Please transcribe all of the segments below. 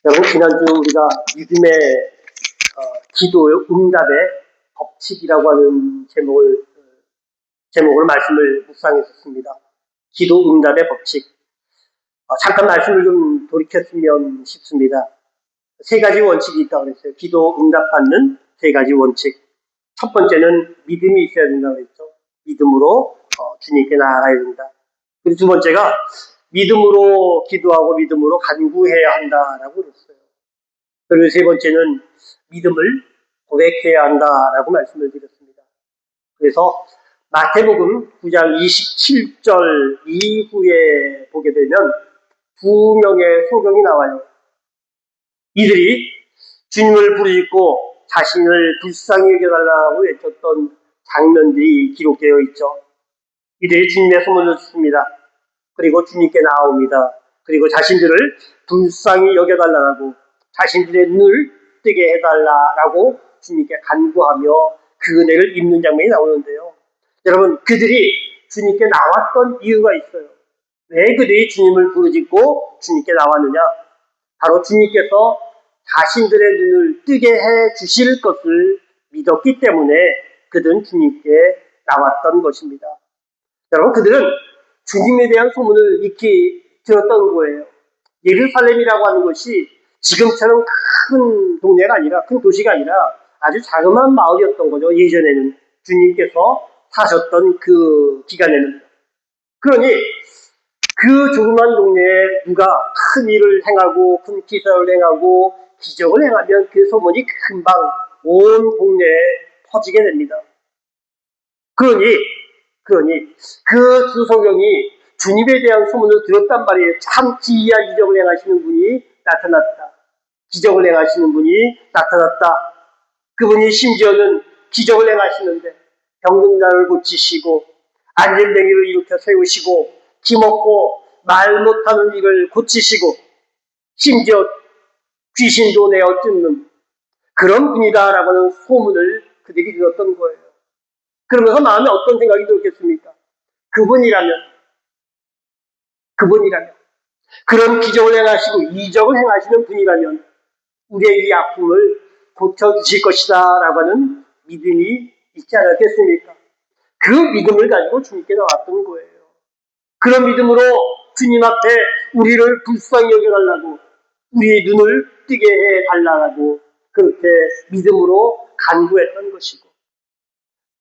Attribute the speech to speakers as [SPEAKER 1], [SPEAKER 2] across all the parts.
[SPEAKER 1] 여러분, 지난주 우리가 믿음의 기도 응답의 법칙이라고 하는 제목으로 말씀을 묵상했었습니다. 기도 응답의 법칙. 잠깐 말씀을 좀 돌이켰으면 싶습니다. 세 가지 원칙이 있다고 그랬어요. 기도 응답받는 세 가지 원칙. 첫 번째는 믿음이 있어야 된다고 그랬죠. 믿음으로 주님께 나아가야 된다. 그리고 두 번째가 믿음으로 기도하고 믿음으로 간구해야 한다라고 그랬어요. 그리고 세 번째는 믿음을 고백해야 한다라고 말씀을 드렸습니다. 그래서 마태복음 9장 27절 이후에 보게 되면 두 명의 소경이 나와요. 이들이 주님을 부르짖고 자신을 불쌍히 여겨달라고 외쳤던 장면들이 기록되어 있죠. 이들이 주님의 소문을 듣습니다. 그리고 주님께 나옵니다. 그리고 자신들을 불쌍히 여겨달라고, 자신들의 눈을 뜨게 해달라고 주님께 간구하며 그 은혜를 입는 장면이 나오는데요. 여러분, 그들이 주님께 나왔던 이유가 있어요. 왜 그들이 주님을 부르짖고 주님께 나왔느냐? 바로 주님께서 자신들의 눈을 뜨게 해 주실 것을 믿었기 때문에 그들은 주님께 나왔던 것입니다. 여러분, 그들은 주님에 대한 소문을 익히 들었던 거예요. 예루살렘이라고 하는 것이 지금처럼 큰 동네가 아니라, 큰 도시가 아니라 아주 자그마한 마을이었던 거죠. 예전에는 주님께서 사셨던 그 기간에는. 그러니 그 조그만 동네에 누가 큰 일을 행하고 큰 기사를 행하고 기적을 행하면 그 소문이 금방 온 동네에 퍼지게 됩니다. 그러니 그 두 소경이 주님에 대한 소문을 들었단 말이에요. 참 기이한 기적을 행하시는 분이 나타났다. 기적을 행하시는 분이 나타났다. 그분이 심지어는 기적을 행하시는데 병든 자를 고치시고 안전뱅이를 일으켜 세우시고 기먹고 말 못하는 이를 고치시고 심지어 귀신도 내어 쫓는 그런 분이다라고 하는 소문을 그들이 들었던 거예요. 그러면서 마음에 어떤 생각이 들었겠습니까? 그분이라면 그런 기적을 행하시고 이적을 행하시는 분이라면 우리의 이 아픔을 고쳐주실 것이다 라고 하는 믿음이 있지 않았겠습니까? 그 믿음을 가지고 주님께 나왔던 거예요. 그런 믿음으로 주님 앞에 우리를 불쌍히 여겨달라고, 우리의 눈을 뜨게 해달라고 그렇게 믿음으로 간구했던 것이고,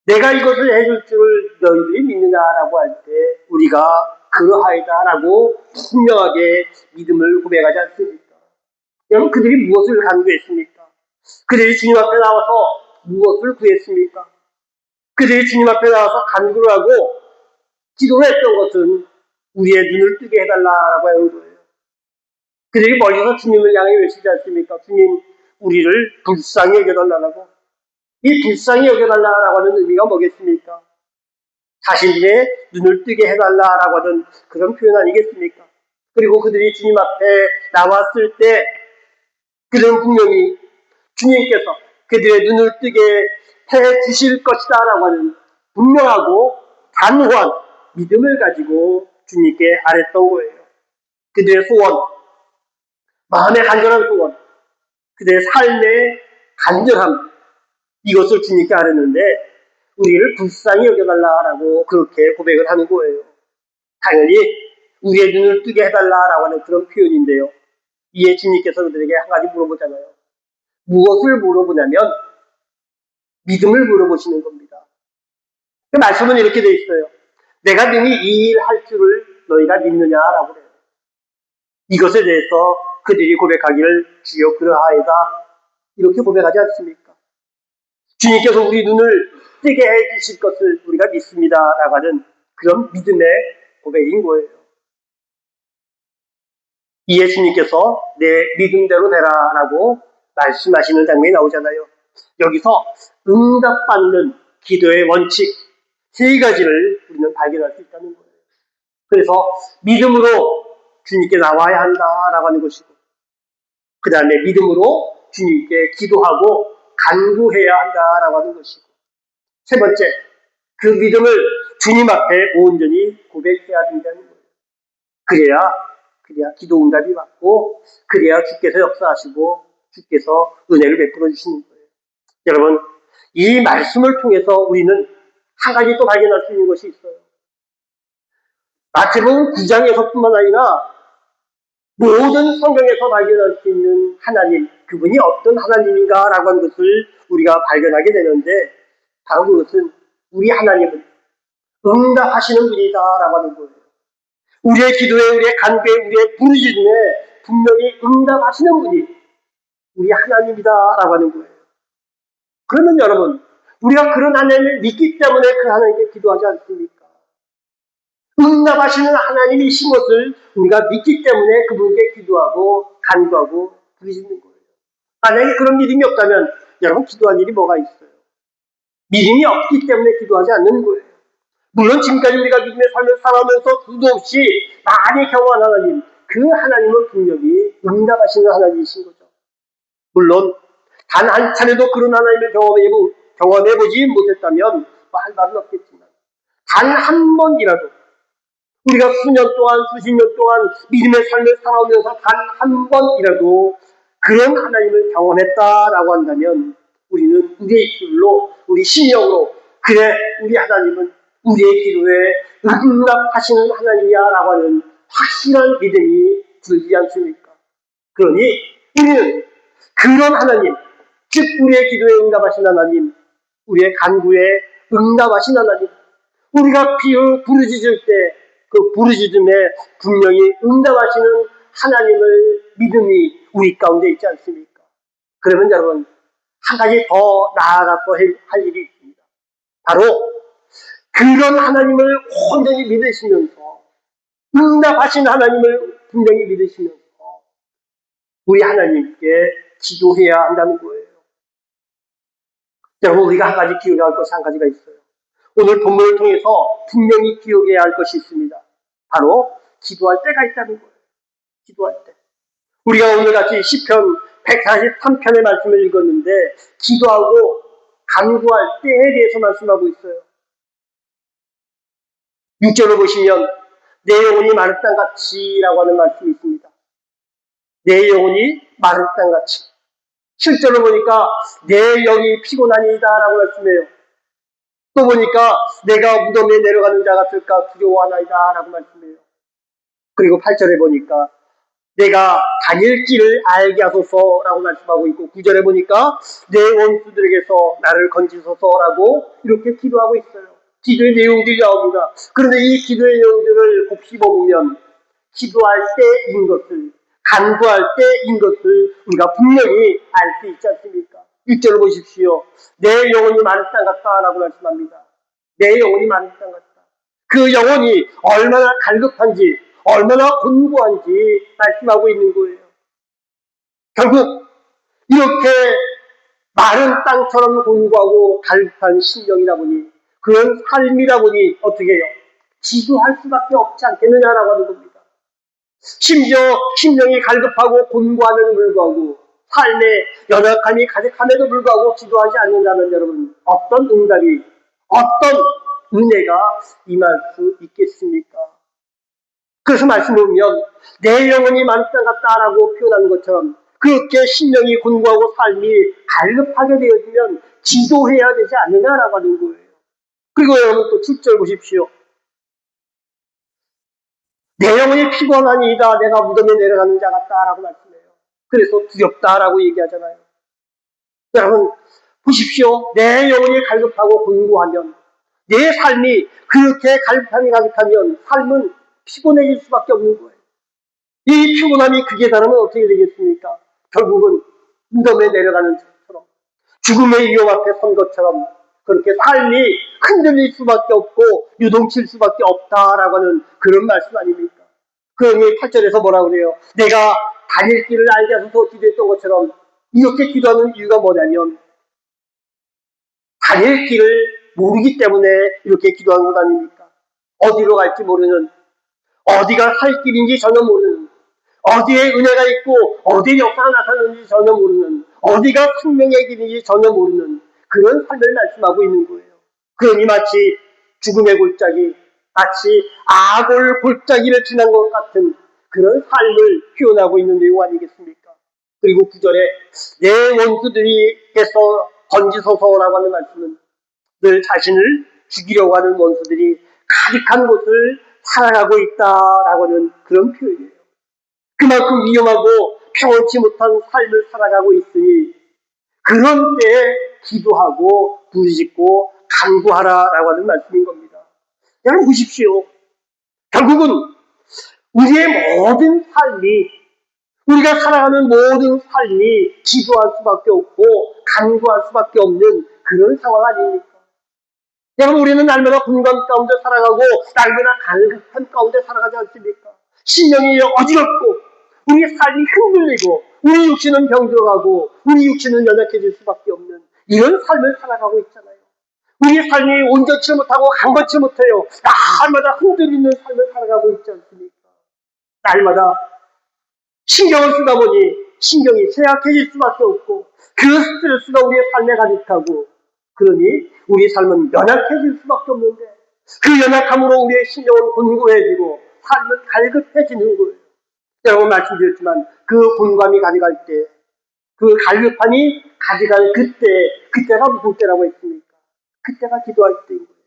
[SPEAKER 1] 내가 이것을 해줄 줄 너희들이 믿느냐라고 할 때 우리가 그러하이다라고 분명하게 믿음을 고백하지 않습니까? 여러분, 그들이 무엇을 간구했습니까? 그들이 주님 앞에 나와서 무엇을 구했습니까? 그들이 주님 앞에 나와서 간구를 하고 기도를 했던 것은 우리의 눈을 뜨게 해달라라고 하는 거예요. 그들이 멀리서 주님을 향해 외치지 않습니까? 주님, 우리를 불쌍히 여겨달라고. 이 불쌍히 여겨달라고 하는 의미가 뭐겠습니까? 자신들의 눈을 뜨게 해달라고 하는 그런 표현 아니겠습니까? 그리고 그들이 주님 앞에 나왔을 때 그들은 분명히 주님께서 그들의 눈을 뜨게 해 주실 것이다 라고 하는 분명하고 단호한 믿음을 가지고 주님께 아랬던 거예요. 그들의 소원, 마음의 간절한 소원, 그들의 삶의 간절함, 이것을 주님께 아랬는데 우리를 불쌍히 여겨달라고 그렇게 고백을 하는 거예요. 당연히 우리의 눈을 뜨게 해달라고 하는 그런 표현인데요. 이에 주님께서 그들에게 한 가지 물어보잖아요. 무엇을 물어보냐면 믿음을 물어보시는 겁니다. 그 말씀은 이렇게 돼 있어요. 내가 능히 이 일 할 줄을 너희가 믿느냐라고 그래요. 이것에 대해서 그들이 고백하기를 주여 그러하이다 이렇게 고백하지 않습니까? 주님께서 우리 눈을 뜨게 해주실 것을 우리가 믿습니다라고 하는 그런 믿음의 고백인 거예요. 이에 주님께서 내 믿음대로 되라라고 말씀하시는 장면이 나오잖아요. 여기서 응답받는 기도의 원칙 세 가지를 우리는 발견할 수 있다는 거예요. 그래서 믿음으로 주님께 나와야 한다라고 하는 것이고, 그 다음에 믿음으로 주님께 기도하고 간구해야 한다라고 하는 것이고, 세 번째, 그 믿음을 주님 앞에 온전히 고백해야 된다는 거예요. 그래야 그래야 기도 응답이 받고, 그래야 주께서 역사하시고 주께서 은혜를 베풀어 주시는 거예요. 여러분, 이 말씀을 통해서 우리는 한 가지 또 발견할 수 있는 것이 있어요. 마태복음 9장에서뿐만 아니라 모든 성경에서 발견할 수 있는 하나님, 그분이 어떤 하나님인가라고 하는 것을 우리가 발견하게 되는데, 바로 그것은 우리 하나님은 응답하시는 분이다라고 하는 거예요. 우리의 기도에, 우리의 간구에, 우리의 부르짖음에 분명히 응답하시는 분이 우리 하나님이다라고 하는 거예요. 그러면 여러분, 우리가 그런 하나님을 믿기 때문에 그 하나님께 기도하지 않습니까? 응답하시는 하나님이신 것을 우리가 믿기 때문에 그분께 기도하고 간구하고 부르짖는 거예요. 만약에 그런 믿음이 없다면 여러분 기도할 일이 뭐가 있어요? 믿음이 없기 때문에 기도하지 않는 거예요. 물론 지금까지 우리가 믿음의 삶을 살아오면서 수도 없이 많이 경험한 하나님, 그 하나님은 분명히 응답하시는 하나님이신 거죠. 물론 단 한 차례도 그런 하나님을 경험해보지 못했다면 할 말은 없겠지만 단 한 번이라도 우리가 수년 동안 수십 년 동안 믿음의 삶을 살아오면서 단 한 번이라도 그런 하나님을 경험했다라고 한다면 우리는 우리의 입술로 우리 심령으로 그래 우리 하나님은 우리의 기도에 응답하시는 하나님이야라고 하는 확실한 믿음이 들지 않습니까? 그러니 우리는 그런 하나님, 즉 우리의 기도에 응답하신 하나님, 우리의 간구에 응답하신 하나님, 우리가 부르짖을 때 그 부르짖음에 분명히 응답하시는 하나님을 믿음이 우리 가운데 있지 않습니까? 그러면 여러분 한 가지 더 나아가서 할 일이 있습니다. 바로 그런 하나님을 온전히 믿으시면서 응답하신 하나님을 분명히 믿으시면서 우리 하나님께 기도해야 한다는 거예요. 여러분 우리가 한 가지 기억해야 할 것이 한 가지가 있어요. 오늘 본문을 통해서 분명히 기억해야 할 것이 있습니다. 바로 기도할 때가 있다는 거예요. 기도할 때. 우리가 오늘같이 시편 143편의 말씀을 읽었는데 기도하고 간구할 때에 대해서 말씀하고 있어요. 6절을 보시면 내 영혼이 마른 땅같이 라고 하는 말씀이 있습니다. 내 영혼이 마른 땅같이. 7절을 보니까 내 영이 피곤하니이다 라고 말씀해요. 또 보니까 내가 무덤에 내려가는 자 같을까 두려워하나이다 라고 말씀해요. 그리고 8절에 보니까 내가 다닐 길을 알게 하소서라고 말씀하고 있고 9절에 보니까 내 원수들에게서 나를 건지소서라고 이렇게 기도하고 있어요. 기도의 내용들이 나옵니다. 그런데 이 기도의 내용들을 곱씹어보면 기도할 때인 것을 간구할 때인 것을 우리가 분명히 알 수 있지 않습니까? 6절을 보십시오. 내 영혼이 마른 땅 같다라고 말씀합니다. 내 영혼이 마른 땅 같다. 그 영혼이 얼마나 갈급한지 얼마나 곤고한지 말씀하고 있는 거예요. 결국 이렇게 마른 땅처럼 곤고하고 갈급한 심령이다 보니 그런 삶이다 보니 어떻게 해요? 기도할 수밖에 없지 않겠느냐라고 하는 겁니다. 심지어 심령이 갈급하고 곤고함에도 불구하고 삶에 연약함이 가득함에도 불구하고 기도하지 않는다면 여러분 어떤 응답이 어떤 은혜가 임할 수 있겠습니까? 그래서 말씀을 보면 내 영혼이 마른 땅 같다라고 표현하는 것처럼 그렇게 심령이 곤고하고 삶이 갈급하게 되어지면 기도해야 되지 않느냐라고 하는 거예요. 그리고 여러분 또 7절 보십시오. 내 영혼이 피곤하니이다 내가 무덤에 내려가는 자 같다라고 말씀해요. 그래서 두렵다라고 얘기하잖아요. 여러분 보십시오. 내 영혼이 갈급하고 곤고하면 내 삶이 그렇게 갈급함이 가득하면 삶은 피곤해질 수밖에 없는 거예요. 이 피곤함이 극에 달하면 어떻게 되겠습니까? 결국은 무덤에 내려가는 것처럼 죽음의 위험 앞에 선 것처럼 그렇게 삶이 흔들릴 수밖에 없고 유동칠 수밖에 없다라고 하는 그런 말씀 아닙니까? 그러니 8절에서 뭐라고 그래요? 내가 다닐 길을 알게 하소서 기도했던 것처럼 이렇게 기도하는 이유가 뭐냐면 다닐 길을 모르기 때문에 이렇게 기도하는 것 아닙니까? 어디로 갈지 모르는 어디가 살 길인지 전혀 모르는 어디에 은혜가 있고 어디에 역사가 나타나는지 전혀 모르는 어디가 생명의 길인지 전혀 모르는 그런 삶을 말씀하고 있는 거예요. 그러니 마치 죽음의 골짜기 마치 아골 골짜기를 지난 것 같은 그런 삶을 표현하고 있는 내용 아니겠습니까? 그리고 9절에 내 원수들이께서 건지소서라고 하는 말씀은 늘 자신을 죽이려고 하는 원수들이 가득한 곳을 살아가고 있다라고 하는 그런 표현이에요. 그만큼 위험하고 평온치 못한 삶을 살아가고 있으니 그런 때에 기도하고 부르짖고 간구하라라고 하는 말씀인 겁니다. 여러분 보십시오. 결국은 우리의 모든 삶이, 우리가 살아가는 모든 삶이 기도할 수밖에 없고 간구할 수밖에 없는 그런 상황 아닙니까? 여러분 우리는 날마다 분간 가운데 살아가고 날마다 갈급한 가운데 살아가지 않습니까? 신령이 어지럽고 우리의 삶이 흔들리고 우리 육신은 병들어가고 우리 육신은 연약해질 수밖에 없는 이런 삶을 살아가고 있잖아요. 우리의 삶이 온전치 못하고 강건치 못해요. 날마다 흔들리는 삶을 살아가고 있지 않습니까? 날마다 신경을 쓰다 보니 신경이 쇠약해질 수밖에 없고 그 스트레스가 우리의 삶에 가득하고 그러니 우리 삶은 연약해질 수밖에 없는데 그 연약함으로 우리의 신경은 곤고해지고 삶은 갈급해지는 거예요. 여러분 말씀드렸지만 그 곤감이 가져갈 때, 그 갈급함이 가져갈 그때가 무슨 때라고 했습니까? 그때가 기도할 때인 거예요.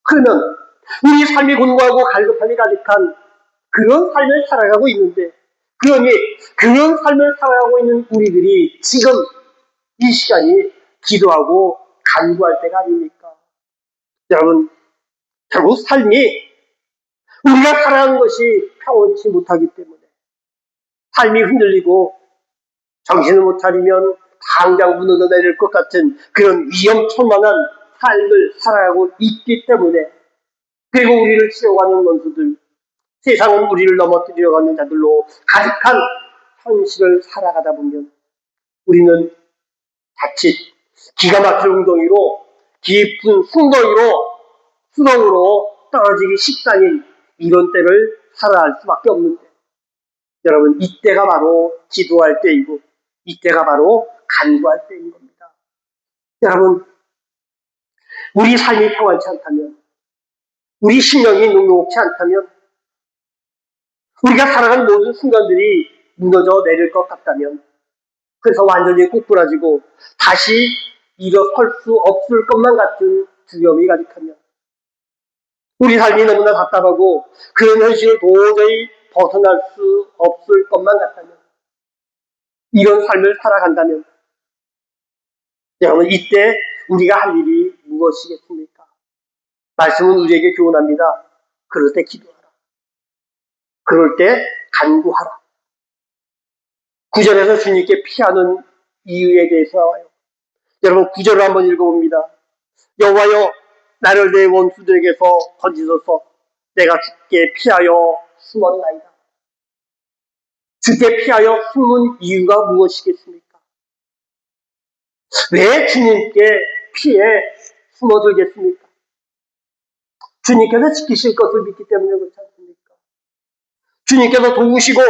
[SPEAKER 1] 그러면 우리 삶이 곤고하고 갈급함이 가득한 그런 삶을 살아가고 있는데 그러니 그런 삶을 살아가고 있는 우리들이 지금 이 시간이 기도하고 간구할 때가 아닙니까? 여러분 결국 삶이 우리가 살아가는 것이 평온치 못하기 때문에 삶이 흔들리고 정신을 못 차리면 당장 무너져 내릴 것 같은 그런 위험천만한 삶을 살아가고 있기 때문에 그리고 우리를 치려가는 원수들, 세상은 우리를 넘어뜨려가는 자들로 가득한 현실을 살아가다 보면 우리는 자칫 기가 막힌 웅덩이로 깊은 수렁으로 떨어지기 식상인 이런 때를 살아갈 수밖에 없는데 여러분 이때가 바로 기도할 때이고 이때가 바로 간구할 때인 겁니다. 여러분 우리 삶이 평안치 않다면 우리 심령이 녹록치 않다면 우리가 살아가는 모든 순간들이 무너져 내릴 것 같다면 그래서 완전히 꼬꾸라지고 다시 일어설 수 없을 것만 같은 두려움이 가득하면 우리 삶이 너무나 답답하고 그런 현실을 도저히 벗어날 수 없을 것만 같다면 이런 삶을 살아간다면 여러분 이때 우리가 할 일이 무엇이겠습니까? 말씀은 우리에게 교훈합니다. 그럴 때 기도하라. 그럴 때 간구하라. 9절에서 주님께 피하는 이유에 대해서 나와요. 여러분 9절을 한번 읽어봅니다. 여호와여 나를 내 원수들에게서 건지소서 내가 주께 피하여 숨었나이다. 주께 피하여 숨은 이유가 무엇이겠습니까? 왜 주님께 피해 숨어들겠습니까? 주님께서 지키실 것을 믿기 때문에 그렇지 않습니까? 주님께서 도우시고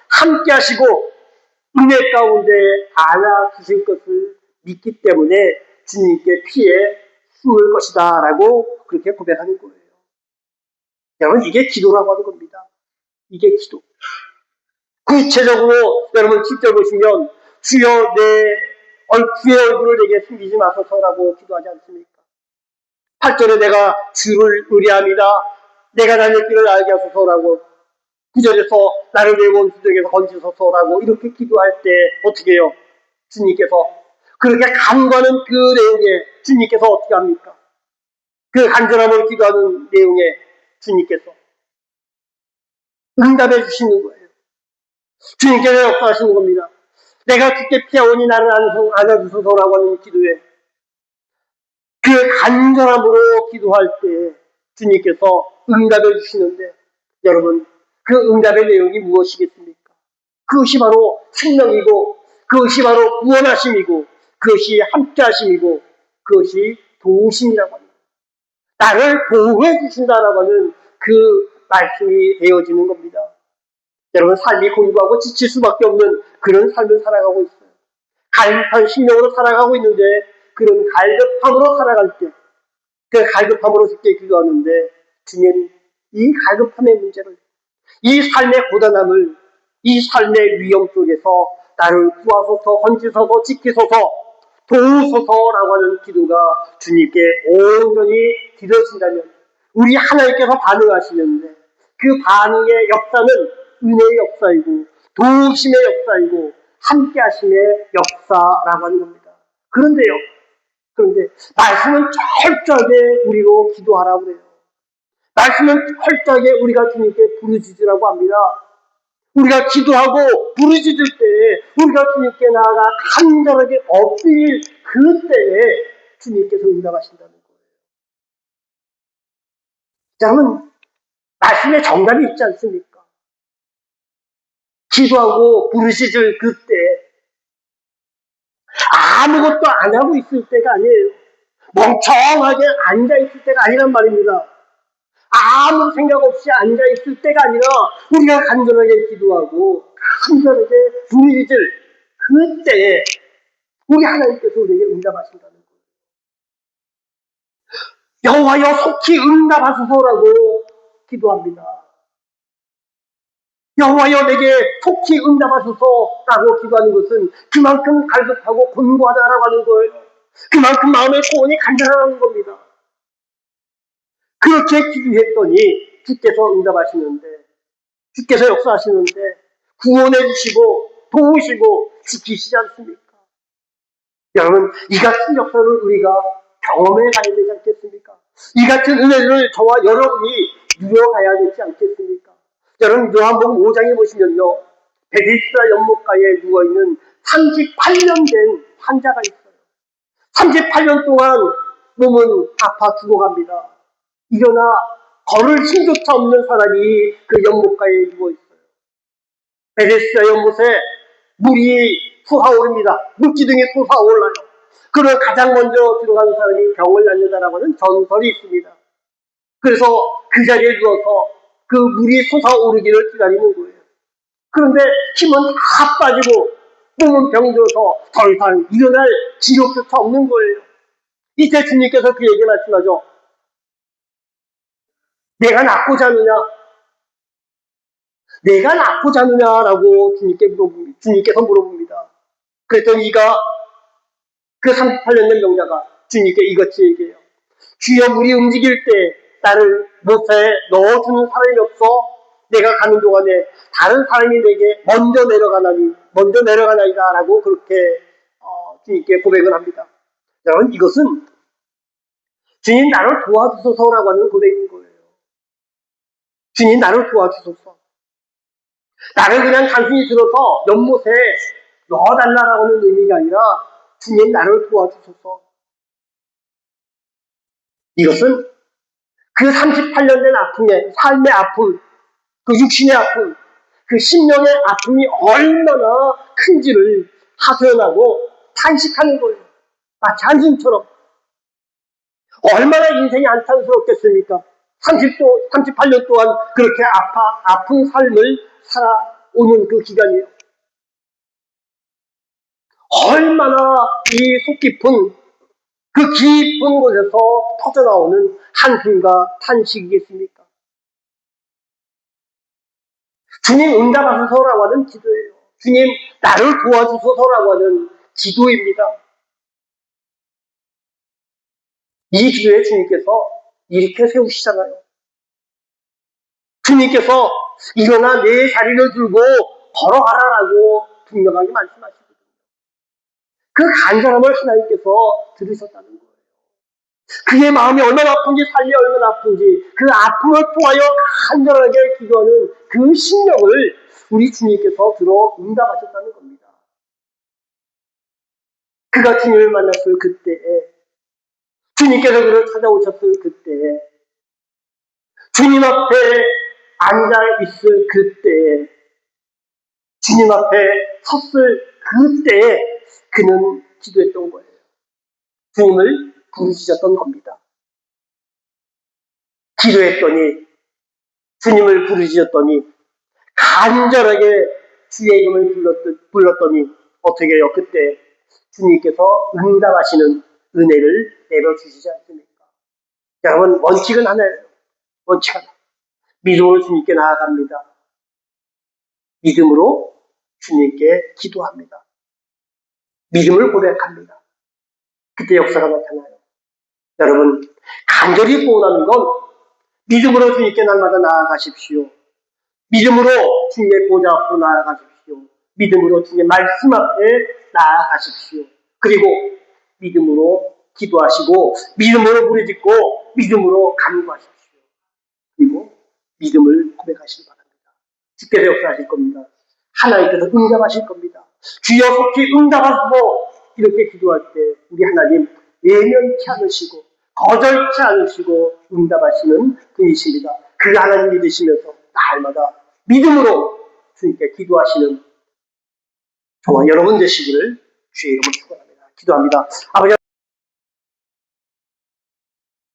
[SPEAKER 1] 함께 하시고 은혜 가운데 안아주실 것을 믿기 때문에 주님께 피해 숨을 것이다 라고 그렇게 고백하는 거예요. 여러분 이게 기도라고 하는 겁니다. 이게 기도. 구체적으로 여러분 7절 보시면 주여 주의 얼굴을 내게 숨기지 마소서라고 기도하지 않습니까? 8절에 내가 주를 의뢰합니다. 내가 다닐 길을 알게 하소서라고 9절에서 나를 내 원수들에게서 건지소서라고 이렇게 기도할 때 어떻게 해요? 주님께서 그렇게 간구하는 그 내용에 주님께서 어떻게 합니까? 그 간절함을 기도하는 내용에 주님께서 응답해 주시는 거예요. 주님께서 역사하시는 겁니다. 내가 주께 피하오니 나를 안아주소서라고 하는 기도에 그 간절함으로 기도할 때 주님께서 응답해 주시는데 여러분 그 응답의 내용이 무엇이겠습니까? 그것이 바로 생명이고 그것이 바로 구원하심이고 그것이 함께하심이고 그것이 도우심이라고 합니다. 나를 보호해 주신다라고 하는 그 말씀이 되어지는 겁니다. 여러분 삶이 곤고하고 지칠 수밖에 없는 그런 삶을 살아가고 있어요. 갈급한 심령으로 살아가고 있는데 그런 갈급함으로 살아갈 때 그 갈급함으로 쉽게 기도하는데 주님 이 갈급함의 문제를 이 삶의 고단함을, 이 삶의 위험 속에서 나를 구하소서, 건지소서, 지키소서, 도우소서라고 하는 기도가 주님께 온전히 드려진다면 우리 하나님께서 반응하시는데 그 반응의 역사는 은혜의 역사이고 도우심의 역사이고 함께하심의 역사라고 하는 겁니다. 그런데 말씀은 철저하게 우리로 기도하라고 그래요. 말씀은 철저하게 우리가 주님께 부르짖으라고 합니다. 우리가 기도하고 부르짖을 때 우리가 주님께 나아가 간절하게 엎드릴 그때에 주님께서 응답하신다는 거예요. 자, 그러면 말씀에 정답이 있지 않습니까? 기도하고 부르짖을 그때 아무것도 안 하고 있을 때가 아니에요. 멍청하게 앉아있을 때가 아니란 말입니다. 아무 생각 없이 앉아있을 때가 아니라 우리가 간절하게 기도하고 간절하게 부르짖을 그때에 우리 하나님께서 우리에게 응답하신다는 거예요. 여호와여 속히 응답하소서라고 기도합니다. 여호와여 내게 속히 응답하소서라고 기도하는 것은 그만큼 갈급하고 곤고하다라고 하는 거예요. 그만큼 마음의 소원이 간절하다는 겁니다. 그렇게 기도했더니 주께서 응답하시는데, 주께서 역사하시는데 구원해 주시고 도우시고 지키시지 않습니까? 여러분, 이 같은 역사를 우리가 경험해 가야 되지 않겠습니까? 이 같은 은혜를 저와 여러분이 누려가야 되지 않겠습니까? 여러분, 요한복음 5장에 보시면요, 베데스다 연못가에 누워있는 38년 된 환자가 있어요. 38년 동안 몸은 아파 죽어갑니다. 일어나 걸을 힘조차 없는 사람이 그 연못가에 누워있어요. 베데스다 연못에 물이 솟아오릅니다. 물기둥이 솟아올라요. 그를 가장 먼저 들어간 사람이 병을 날려다라고 하는 전설이 있습니다. 그래서 그 자리에 누워서 그 물이 솟아오르기를 기다리는 거예요. 그런데 힘은 다 빠지고 몸은 병들어서 더 이상 일어날 지력조차 없는 거예요. 이때 주님께서 그에게 말씀하죠. 내가 낫고자 하느냐? 내가 낫고자 하느냐라고 주님께서 물어봅니다. 그랬더니 이가 그 38년 된 병자가 주님께 이같이 얘기해요. 주여 물이 움직일 때 나를 못에 넣어주는 사람이 없어 내가 가는 동안에 다른 사람이 내게 먼저 내려가나이다 라고 그렇게 주님께 고백을 합니다. 여러분, 이것은 주님 나를 도와주소서라고 하는 고백인 거예요. 주님 나를 도와주소서. 나를 그냥 단순히 들어서 연못에 넣어달라고 하는 의미가 아니라 주님 나를 도와주소서. 이것은 그 38년 된 아픔의 삶의 아픔, 그 육신의 아픔, 그 심령의 아픔이 얼마나 큰지를 하소연하고 탄식하는 거예요. 마치 한숨처럼. 얼마나 인생이 안타깝겠습니까? 38년 동안 그렇게 아픈 삶을 살아오는 그 기간이에요. 얼마나 이 속 깊은 그 깊은 곳에서 터져나오는 한숨과 탄식이겠습니까? 주님 응답하소서라고 하는 기도예요. 주님 나를 도와주소서라고 하는 기도입니다. 이 기도에 주님께서 이렇게 세우시잖아요. 주님께서 일어나 내 자리를 들고 걸어가라라고 분명하게 말씀하시거든요. 그 간절함을 하나님께서 들으셨다는 거예요. 그의 마음이 얼마나 아픈지, 삶이 얼마나 아픈지, 그 아픔을 통하여 간절하게 기도하는 그 심령을 우리 주님께서 들어 응답하셨다는 겁니다. 그가 주님을 만났을 그때에, 주님께서 그를 찾아오셨을 그때에, 주님 앞에 앉아있을 그때에, 주님 앞에 섰을 그때에 그는 기도했던 거예요. 주님을 부르짖었던 겁니다. 기도했더니, 주님을 부르짖었더니, 간절하게 주의 이름을 불렀더니 어떻게 해요? 그때 주님께서 응답하시는 은혜를 내려주시지 않습니까? 여러분, 원칙은 하나예요. 원칙 하나. 믿음으로 주님께 나아갑니다. 믿음으로 주님께 기도합니다. 믿음을 고백합니다. 그때 역사가 나타나요. 여러분, 간절히 소원하는 건 믿음으로 주님께 날마다 나아가십시오. 믿음으로 주님의 보좌 앞으로 나아가십시오. 믿음으로 주님의 말씀 앞에 나아가십시오. 그리고 믿음으로 기도하시고 믿음으로 부르짖고 믿음으로 간구하십시오. 그리고 믿음을 고백하시기 바랍니다. 주께서 역사하실 겁니다. 하나님께서 응답하실 겁니다. 주여 속히 응답하시고 이렇게 기도할 때 우리 하나님 예면치 않으시고 거절치 않으시고 응답하시는 분이십니다. 그 하나님 믿으시면서 날마다 믿음으로 주님께 기도하시는 저와 여러분 되시기를 주의 이름으로 축원합니다. 기도합니다. 아버지